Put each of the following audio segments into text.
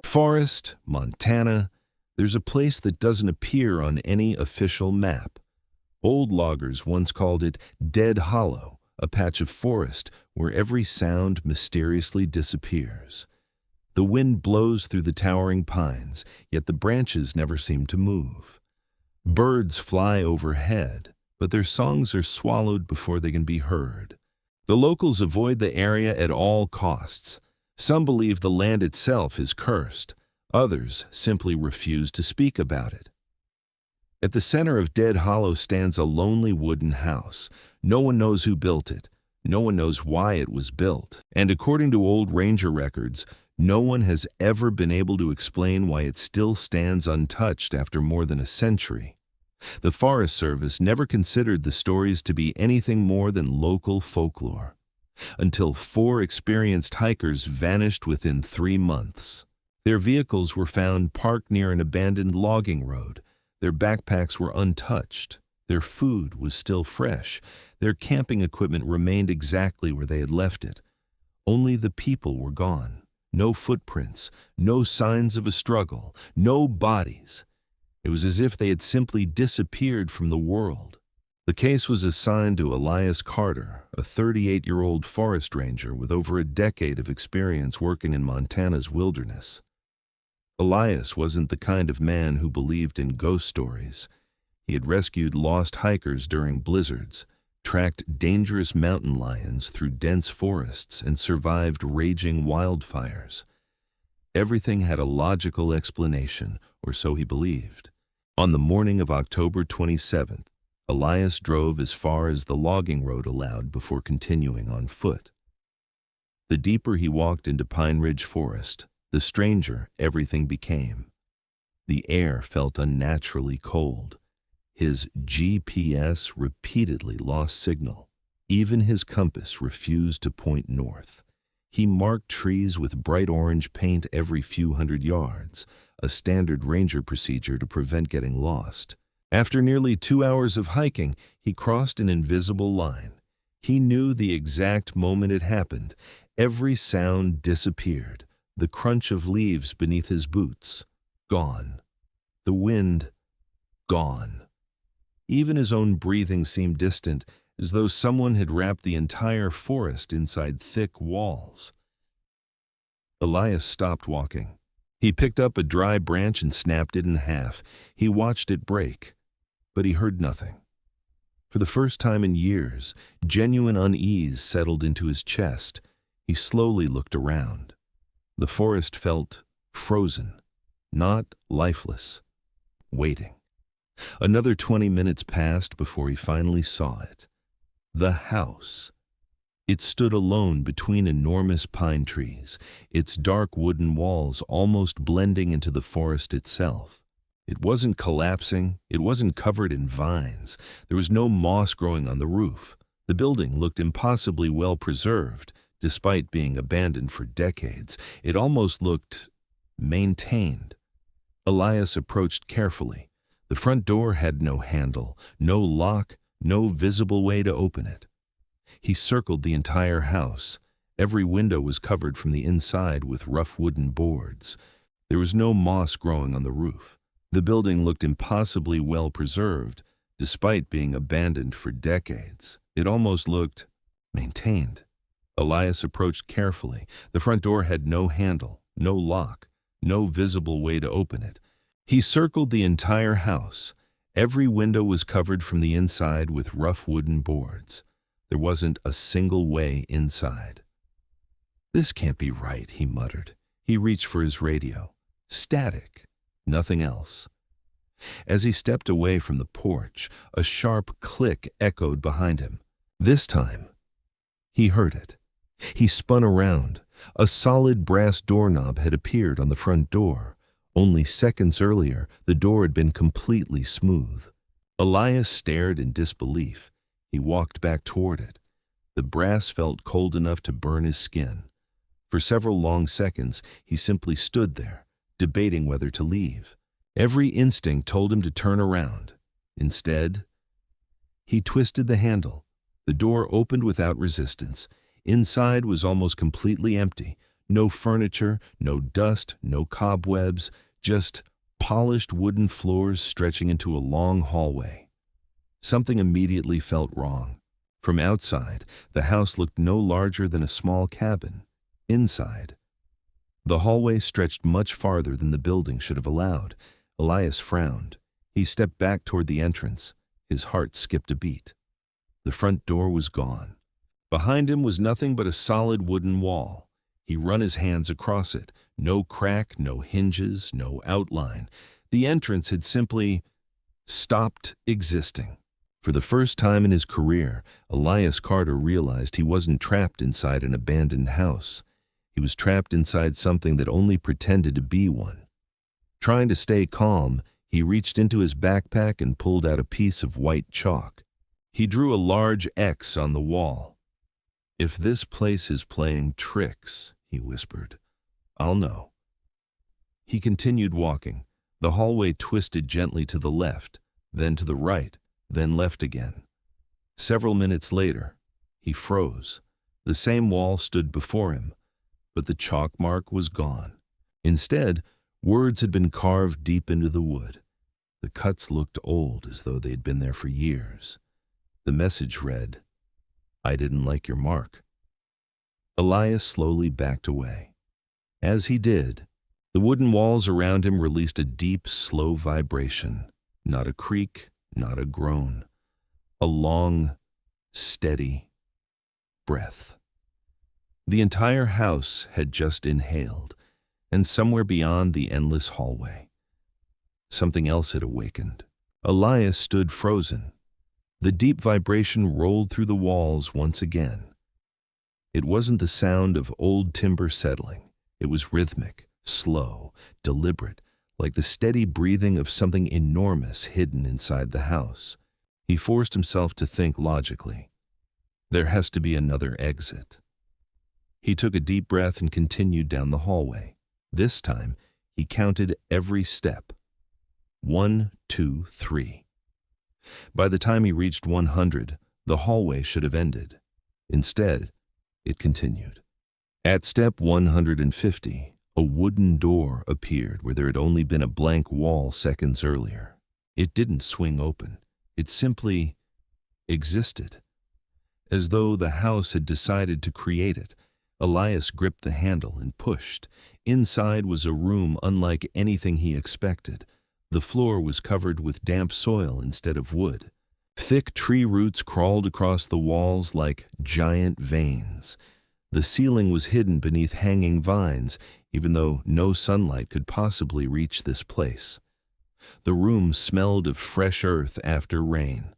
Forest, Montana. There's a place that doesn't appear on any official map. Old loggers once called it Dead Hollow, a patch of forest where every sound mysteriously disappears. The wind blows through the towering pines, yet the branches never seem to move. Birds fly overhead, but their songs are swallowed before they can be heard. The locals avoid the area at all costs. Some believe the land itself is cursed. Others simply refuse to speak about it. At the center of Dead Hollow stands a lonely wooden house. No one knows who built it. No one knows why it was built. And according to old ranger records, no one has ever been able to explain why it still stands untouched after more than a century. The Forest Service never considered the stories to be anything more than local folklore, until 4 experienced hikers vanished within 3 months. Their vehicles were found parked near an abandoned logging road. Their backpacks were untouched. Their food was still fresh. Their camping equipment remained exactly where they had left it. Only the people were gone. No footprints, no signs of a struggle, no bodies. It was as if they had simply disappeared from the world. The case was assigned to Elias Carter, a 38-year-old forest ranger with over a decade of experience working in Montana's wilderness. Elias wasn't the kind of man who believed in ghost stories. He had rescued lost hikers during blizzards, tracked dangerous mountain lions through dense forests, and survived raging wildfires. Everything had a logical explanation, or so he believed. On the morning of October 27th, Elias drove as far as the logging road allowed before continuing on foot. The deeper he walked into Pine Ridge Forest, the stranger everything became. The air felt unnaturally cold. His GPS repeatedly lost signal. Even his compass refused to point north. He marked trees with bright orange paint every few hundred yards, a standard ranger procedure to prevent getting lost. After nearly 2 hours of hiking, he crossed an invisible line. He knew the exact moment it happened. Every sound disappeared. The crunch of leaves beneath his boots, gone. The wind, gone. Even his own breathing seemed distant, as though someone had wrapped the entire forest inside thick walls. Elias stopped walking. He picked up a dry branch and snapped it in half. He watched it break, but he heard nothing. For the first time in years, genuine unease settled into his chest. He slowly looked around. The forest felt frozen, not lifeless, waiting. Another 20 minutes passed before he finally saw it. The house. It stood alone between enormous pine trees, its dark wooden walls almost blending into the forest itself. It wasn't collapsing, it wasn't covered in vines. There was no moss growing on the roof. The building looked impossibly well preserved, despite being abandoned for decades. It almost looked maintained. Elias approached carefully. The front door had no handle, no lock, no visible way to open it. He circled the entire house. Every window was covered from the inside with rough wooden boards. There was no moss growing on the roof. The building looked impossibly well preserved, despite being abandoned for decades. It almost looked maintained. Elias approached carefully. The front door had no handle, no lock, no visible way to open it. He circled the entire house. Every window was covered from the inside with rough wooden boards. There wasn't a single way inside. "This can't be right," he muttered. He reached for his radio. Static. Nothing else. As he stepped away from the porch, a sharp click echoed behind him. This time, he heard it. He spun around. A solid brass doorknob had appeared on the front door. Only seconds earlier, the door had been completely smooth. Elias stared in disbelief. He walked back toward it. The brass felt cold enough to burn his skin. For several long seconds, he simply stood there, debating whether to leave. Every instinct told him to turn around. Instead, he twisted the handle. The door opened without resistance. Inside was almost completely empty. No furniture, no dust, no cobwebs, just polished wooden floors stretching into a long hallway. Something immediately felt wrong. From outside, the house looked no larger than a small cabin. Inside, the hallway stretched much farther than the building should have allowed. Elias frowned. He stepped back toward the entrance. His heart skipped a beat. The front door was gone. Behind him was nothing but a solid wooden wall. He ran his hands across it. No crack, no hinges, no outline. The entrance had simply stopped existing. For the first time in his career, Elias Carter realized he wasn't trapped inside an abandoned house. He was trapped inside something that only pretended to be one. Trying to stay calm, he reached into his backpack and pulled out a piece of white chalk. He drew a large X on the wall. "If this place is playing tricks," he whispered, "I'll know." He continued walking. The hallway twisted gently to the left, then to the right, then left again. Several minutes later, he froze. The same wall stood before him, but the chalk mark was gone. Instead, words had been carved deep into the wood. The cuts looked old, as though they had been there for years. The message read, "I didn't like your mark." Elias slowly backed away. As he did, the wooden walls around him released a deep, slow vibration. Not a creak, not a groan. A long, steady breath. The entire house had just inhaled, and somewhere beyond the endless hallway, something else had awakened. Elias stood frozen. The deep vibration rolled through the walls once again. It wasn't the sound of old timber settling. It was rhythmic, slow, deliberate, like the steady breathing of something enormous hidden inside the house. He forced himself to think logically. There has to be another exit. He took a deep breath and continued down the hallway. This time, he counted every step. 1, 2, 3. By the time he reached 100, the hallway should have ended. Instead, it continued. At step 150, a wooden door appeared where there had only been a blank wall seconds earlier. It didn't swing open. It simply existed. As though the house had decided to create it, Elias gripped the handle and pushed. Inside was a room unlike anything he expected. The floor was covered with damp soil instead of wood. Thick tree roots crawled across the walls like giant veins. The ceiling was hidden beneath hanging vines, even though no sunlight could possibly reach this place. The room smelled of fresh earth after rain.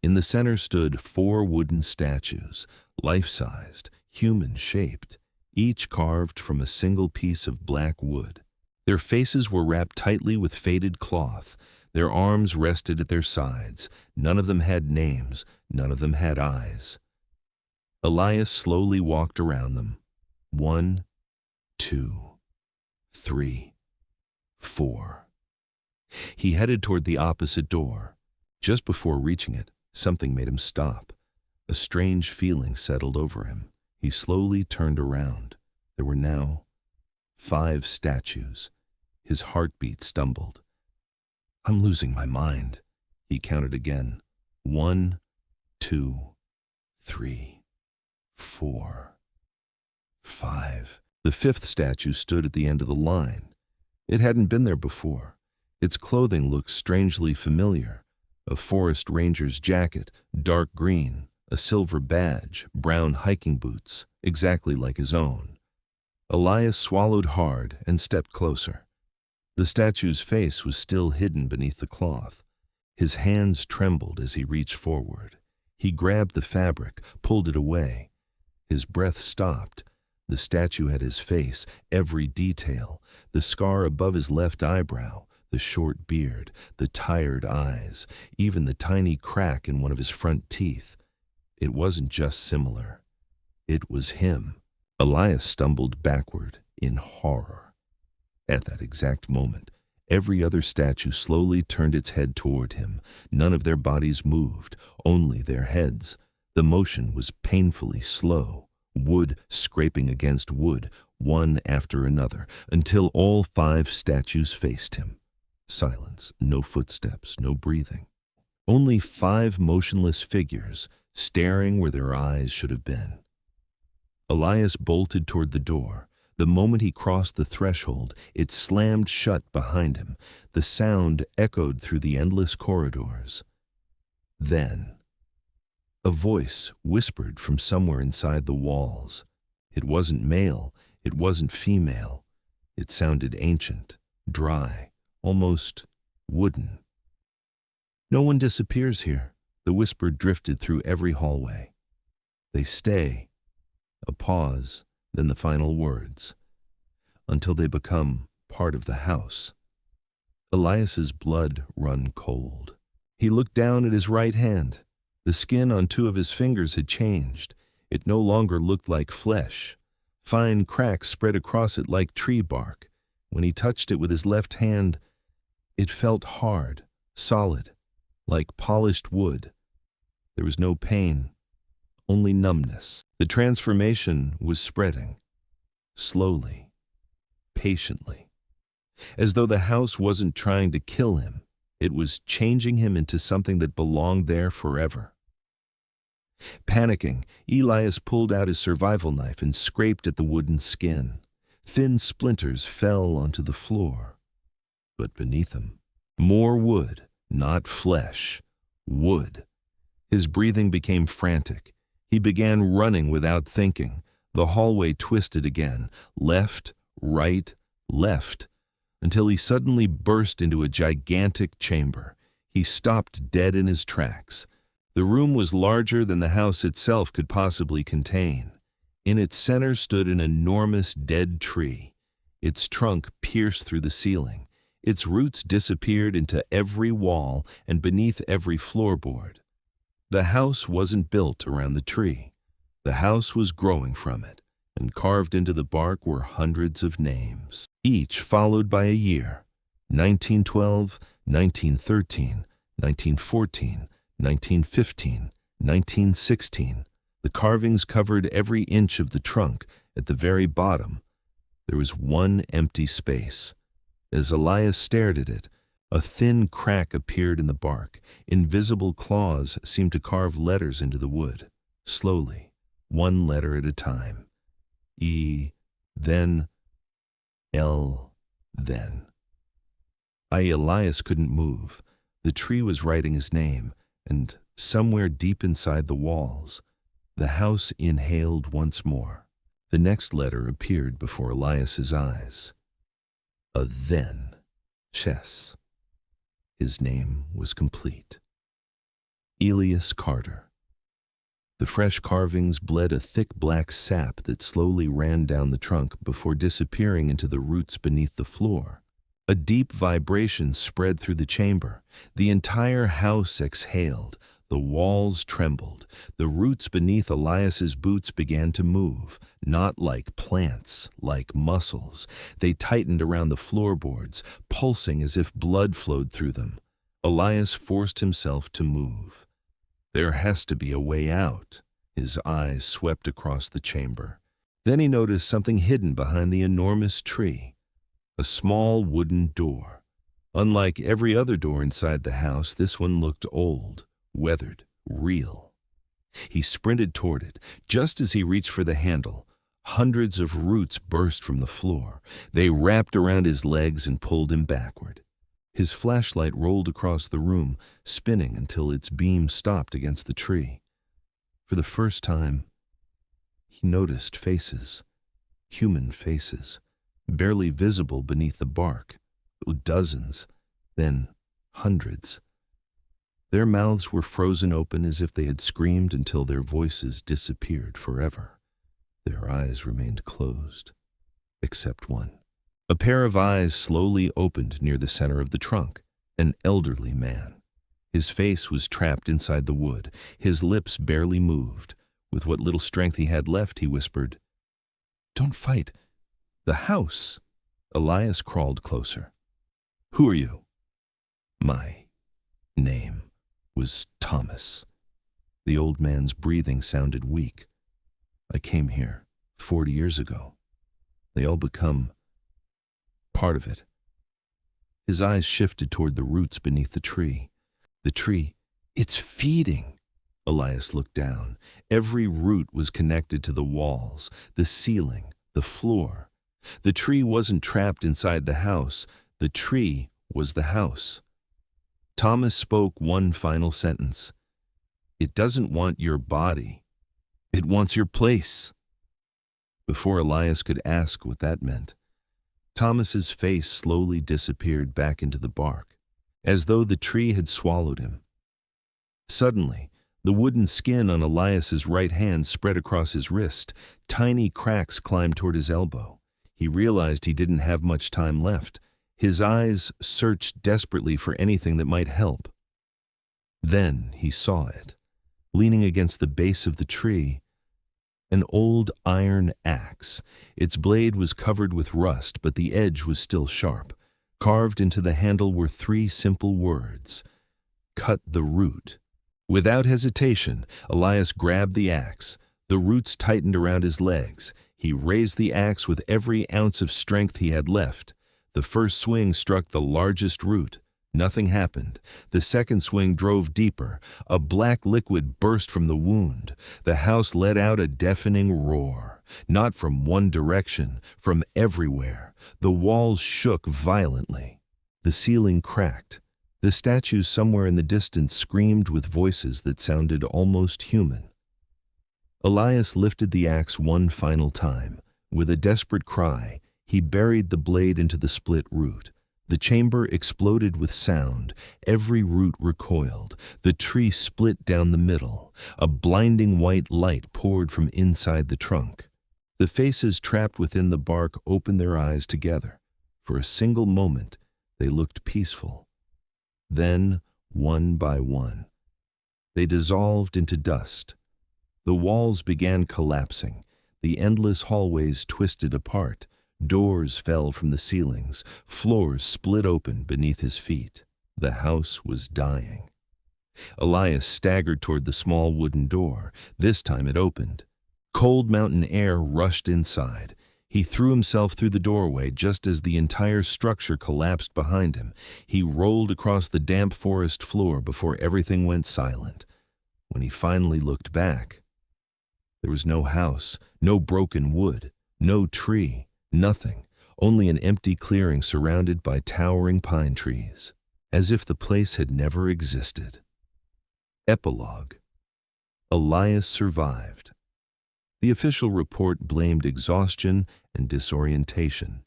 In the center stood 4 wooden statues, life-sized, human-shaped, each carved from a single piece of black wood. Their faces were wrapped tightly with faded cloth. Their arms rested at their sides. None of them had names. None of them had eyes. Elias slowly walked around them. 1, 2, 3, 4. He headed toward the opposite door. Just before reaching it, something made him stop. A strange feeling settled over him. He slowly turned around. There were now 5 statues. His heartbeat stumbled. "I'm losing my mind." He counted again. 1, 2, 3, 4, 5. The 5th statue stood at the end of the line. It hadn't been there before. Its clothing looked strangely familiar. A forest ranger's jacket, dark green, a silver badge, brown hiking boots, exactly like his own. Elias swallowed hard and stepped closer. The statue's face was still hidden beneath the cloth. His hands trembled as he reached forward. He grabbed the fabric, pulled it away. His breath stopped. The statue had his face, every detail, the scar above his left eyebrow, the short beard, the tired eyes, even the tiny crack in one of his front teeth. It wasn't just similar. It was him. Elias stumbled backward in horror. At that exact moment, every other statue slowly turned its head toward him. None of their bodies moved, only their heads. The motion was painfully slow. wood scraping against wood, one after another, until all 5 statues faced him. Silence, no footsteps, no breathing. Only 5 motionless figures, staring where their eyes should have been. Elias bolted toward the door. The moment he crossed the threshold, it slammed shut behind him. The sound echoed through the endless corridors. Then, a voice whispered from somewhere inside the walls. It wasn't male, it wasn't female. It sounded ancient, dry, almost wooden. No one disappears here. The whisper drifted through every hallway. They stay. A pause, then the final words, until they become part of the house. Elias's blood run cold. He looked down at his right hand. The skin on 2 of his fingers had changed. It no longer looked like flesh. Fine cracks spread across it like tree bark. When he touched it with his left hand, it felt hard, solid, like polished wood. There was no pain, only numbness. The transformation was spreading, slowly, patiently. As though the house wasn't trying to kill him, it was changing him into something that belonged there forever. Panicking, Elias pulled out his survival knife and scraped at the wooden skin. Thin splinters fell onto the floor. But beneath him, more wood, not flesh, wood. His breathing became frantic. He began running without thinking. The hallway twisted again, left, right, left, until he suddenly burst into a gigantic chamber. He stopped dead in his tracks. The room was larger than the house itself could possibly contain. In its center stood an enormous dead tree. Its trunk pierced through the ceiling. Its roots disappeared into every wall and beneath every floorboard. The house wasn't built around the tree. The house was growing from it, and carved into the bark were hundreds of names, each followed by a year: 1912, 1913, 1914, 1915, 1916. The carvings covered every inch of the trunk. At the very bottom, there was one empty space. As Elias stared at it, a thin crack appeared in the bark. Invisible claws seemed to carve letters into the wood, slowly, one letter at a time. E, then L, then. Elias couldn't move. The tree was writing his name, and somewhere deep inside the walls, the house inhaled once more. The next letter appeared before Elias's eyes. A then. Chess. His name was complete. Elias Carter. The fresh carvings bled a thick black sap that slowly ran down the trunk before disappearing into the roots beneath the floor. A deep vibration spread through the chamber. The entire house exhaled. The walls trembled. The roots beneath Elias's boots began to move, not like plants, like muscles. They tightened around the floorboards, pulsing as if blood flowed through them. Elias forced himself to move. There has to be a way out. His eyes swept across the chamber. Then he noticed something hidden behind the enormous tree. A small wooden door. Unlike every other door inside the house, this one looked old, weathered, real. He sprinted toward it. Just as he reached for the handle, hundreds of roots burst from the floor. They wrapped around his legs and pulled him backward. His flashlight rolled across the room, spinning until its beam stopped against the tree. For the first time, he noticed faces, human faces, barely visible beneath the bark. Dozens, then hundreds. Their mouths were frozen open as if they had screamed until their voices disappeared forever. Their eyes remained closed, except one. A pair of eyes slowly opened near the center of the trunk. An elderly man. His face was trapped inside the wood. His lips barely moved. With what little strength he had left, he whispered, "Don't fight. The house." Elias crawled closer. "Who are you?" "My name was Thomas." The old man's breathing sounded weak. I came here 40 years ago. They all become part of it." His eyes shifted toward the roots beneath the tree. The tree, it's feeding. Elias looked down. Every root was connected to the walls, the ceiling, the floor. The tree wasn't trapped inside the house. The tree was the house. Thomas spoke one final sentence. "It doesn't want your body. It wants your place." Before Elias could ask what that meant, Thomas's face slowly disappeared back into the bark, as though the tree had swallowed him. Suddenly, the wooden skin on Elias's right hand spread across his wrist. Tiny cracks climbed toward his elbow. He realized he didn't have much time left. His eyes searched desperately for anything that might help. Then he saw it, leaning against the base of the tree. An old iron axe. Its blade was covered with rust, but the edge was still sharp. Carved into the handle were 3 simple words: "Cut the root." Without hesitation, Elias grabbed the axe. The roots tightened around his legs. He raised the axe with every ounce of strength he had left. The first swing struck the largest root. Nothing happened. The second swing drove deeper. A black liquid burst from the wound. The house let out a deafening roar. Not from one direction, from everywhere. The walls shook violently. The ceiling cracked. The statues somewhere in the distance screamed with voices that sounded almost human. Elias lifted the axe one final time. With a desperate cry, he buried the blade into the split root. The chamber exploded with sound. Every root recoiled. The tree split down the middle. A blinding white light poured from inside the trunk. The faces trapped within the bark opened their eyes together. For a single moment, they looked peaceful. Then, one by one, they dissolved into dust. The walls began collapsing. The endless hallways twisted apart. Doors fell from the ceilings. Floors split open beneath his feet. The house was dying. Elias staggered toward the small wooden door. This time it opened. Cold mountain air rushed inside. He threw himself through the doorway just as the entire structure collapsed behind him. He rolled across the damp forest floor before everything went silent. When he finally looked back, there was no house, no broken wood, no tree. Nothing, only an empty clearing surrounded by towering pine trees, as if the place had never existed. Epilogue. Elias survived. The official report blamed exhaustion and disorientation.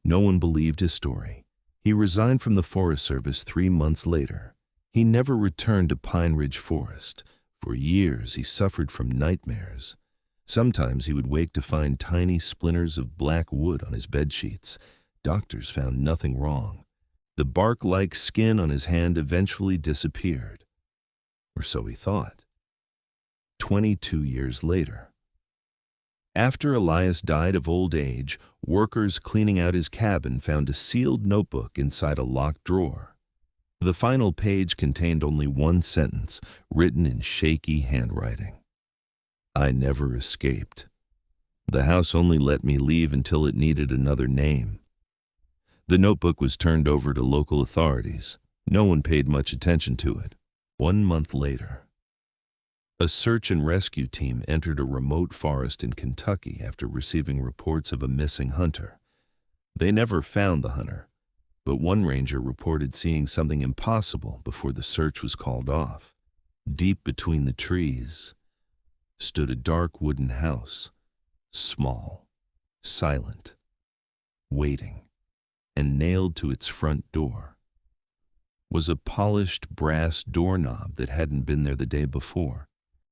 No one believed his story. He resigned from the Forest Service 3 months later. He never returned to Pine Ridge Forest. For years he suffered from nightmares. Sometimes he would wake to find tiny splinters of black wood on his bedsheets. Doctors found nothing wrong. The bark-like skin on his hand eventually disappeared. Or so he thought. 22 years later. After Elias died of old age, workers cleaning out his cabin found a sealed notebook inside a locked drawer. The final page contained only one sentence, written in shaky handwriting. "I never escaped. The house only let me leave until it needed another name." The notebook was turned over to local authorities. No one paid much attention to it. 1 month later, a search and rescue team entered a remote forest in Kentucky after receiving reports of a missing hunter. They never found the hunter, but one ranger reported seeing something impossible before the search was called off. Deep between the trees stood a dark wooden house, small, silent, waiting, and nailed to its front door was a polished brass doorknob that hadn't been there the day before.